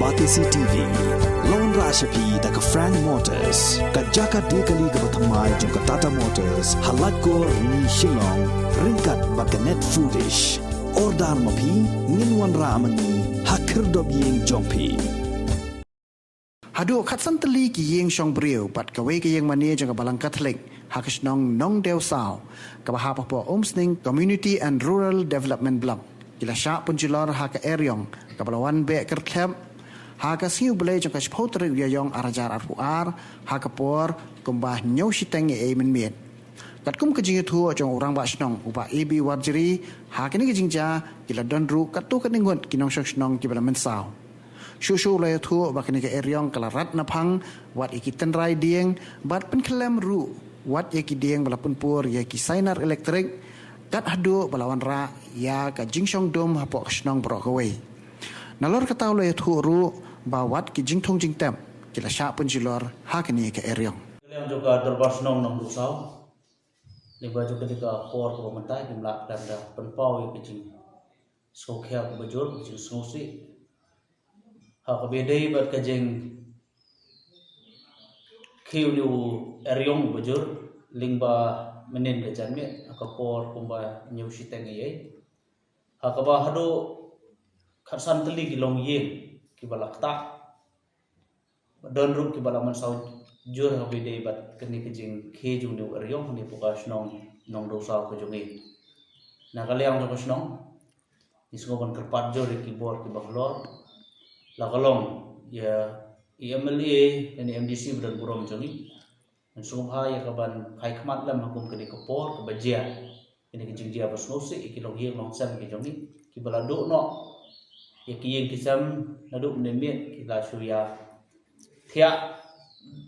Batisi TV, Lone Rashapi da ka Frank Motors, ka Jaka Dekali ka Bathamai jong ka Tata Motors, halat ko ni Shillong, ringkat ba ka Net Foodish, Ordar Mapi, Ninwan Ramani, Hakir Dobyeng Jongpi. Hadu kat santali ki yeng shong briu pat kawe ki yeng mani jong ka Balang Catholic hakish nong Deu Sao ka bahapa po Omsning Community and Rural Development Block kila syak pun jilor ha ka Eryong ka Balawan be kertlep ha ka siu bele jong ka spotri yong arajar arfuar ha ka por kumbah nyau shiteng e men miet kat kum ka jing thu jong orang ba snong upa ebi warjeri ha ka ni ka jingja kila donru kat tu ka ningot kinong snong ki Balaman Sao Shushu laya tu bakini ke Eryong kalarat napang wat iki tenrai dieng bat pen kelem ru wat yaki dieng balapun pur yaki sainar elektrik kat hadu balawan ra ya ka jingshong dom hapok snong brok away nalor katau laya tu ru bawat ki jingthong jingtem kila syak pun jilor hakini ke Eryong yang juga terbar snong nang dusau liba juga ketika por ko mentai kimlak dan da penpau yaki jing sokhya ko bajur jing snosi hak bedai bat kajeng kiu liu Eryong bajur lingba menin ke janme akapor kumba nyau shiteng ye hak ba hado khasan teli ki long ye ki balakta don rum ki balaman sau jur hak bedai bat kani kajeng ki jung liu Eryong ni pukas nong Deu Sao ke jungi na kaliang jo snong isngoban kerpat jor ki bor ki bahlor lakalong ya IMLA dan MDC berdan buram jongi mensungha ya kaban kai khmat lam hukum kini kepor kebajia ini kijing dia bersnosi ikilong hieng long sam ki jongi ki balado no ya ki yeng kisam nadu menemit kita suya thia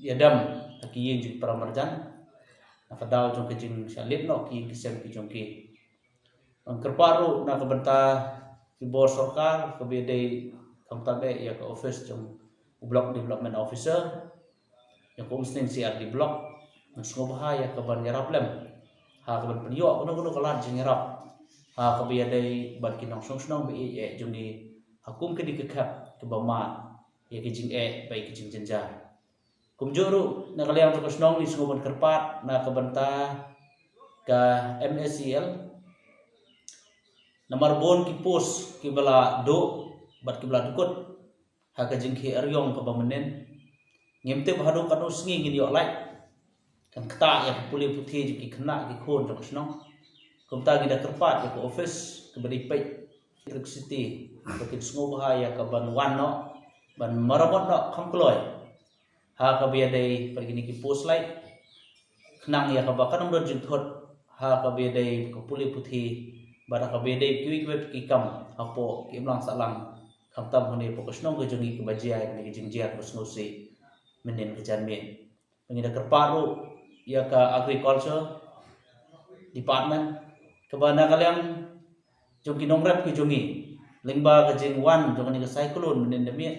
ya dam ki yeng jing pramarjan nakadal jong kijing salib no ki kisam ki jongi angkerparu na kabenta ki bor sarkar kebedai Kamtabe ya ke office jong block development officer yang komsting CRD block ngobha ya ke ban yarap lem ha ke ban penyo kuno kalan jing yarap ha ke biadai ban kinong song be e jong ni hakum ke dikekap ke bama ya ke jing e bai ke jing jenja kumjuru na kaliang to snong ni ngoban kerpat na ke benta ke MSCL nomor bon ki pos ki bala do bat kibla dukut ha ka jingki Eryong ka bamenen ngemte bahado kanu sngi ngin yo lai kan kta ya puli puthi jiki khna ki khon jok snong kumta gi da kerpat ya ko office ke bari pei electricity bakin sngo ha ya ka ban wan no ban marabot no khangkloi ha ka bia dei pergini ki post lai khnang ya ka ba kanong do jing thot ha ka bia dei ko puli puthi bara ka bia dei ki web ki kam apo ki mlang salang kamtam hone fokus nong ke jongi ke bajia ni ke jingjia ke snosi menen ke janmen pengida kerparu ya ke agriculture department ke bana kaliang jongi nongrap ke jongi lingba ke jingwan jongi ke cyclone menen demi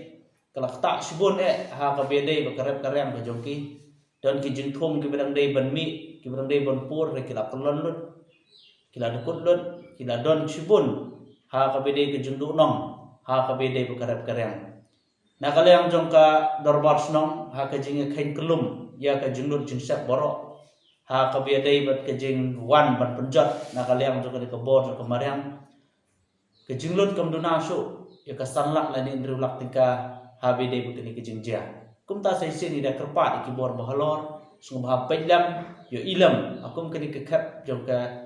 kelak tak sibun ha ke bedai bekarep karyam ke jongi dan ke jingthom ke bedang dei banmi ke bedang dei banpur ke kila kelon lut kila dukut lut kila don sibun ha ke bedai ke jundu nong ha ka bedai bekarap karyang na kalyang jongka dorbar snong ha ka jing khain kelum ya ka jinglut jingsap borok ha ka bedai bat ka jing wan ban penjat na kalyang jongka de ka bor ka maryang ka jinglut kam duna su ya ka sanlak la ni ndrulak tingka ha bedai bekini ka jingjia kumta sai sin ida kerpat ki bor bahalor sung ha pejlam yo ilam akum kini ka khap jongka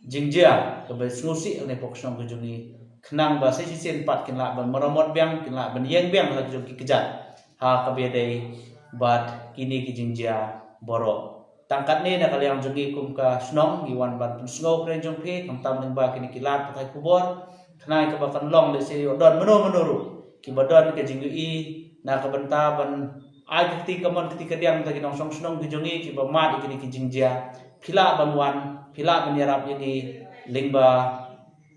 jingjia ka ba snusi ne poksong ka jungi kenang ba sai sisen pat kinla ban maramot biang kinla ban yeng biang la jong ki kejat ha ka bedai bat kini ki jingjia boro tangkat ni na kaliang jongi kum ka snong iwan ban sngo kren jong phe kamtam ning ba kini kilat patai kubor khnai ka bakan long le se don menuru ki badon ke jinggu i na ka benta ban ai kiti kamon kiti kediang ta kinong song snong ki jongi ki ba mat kini ki jingjia phila ban wan phila ban yarap ini lingba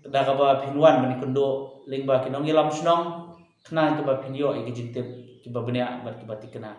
da ka ba pinwan mani kundo lingba kinong ilam snong khna ka ba pinyo iki jintip ki ba benya bat ki batikna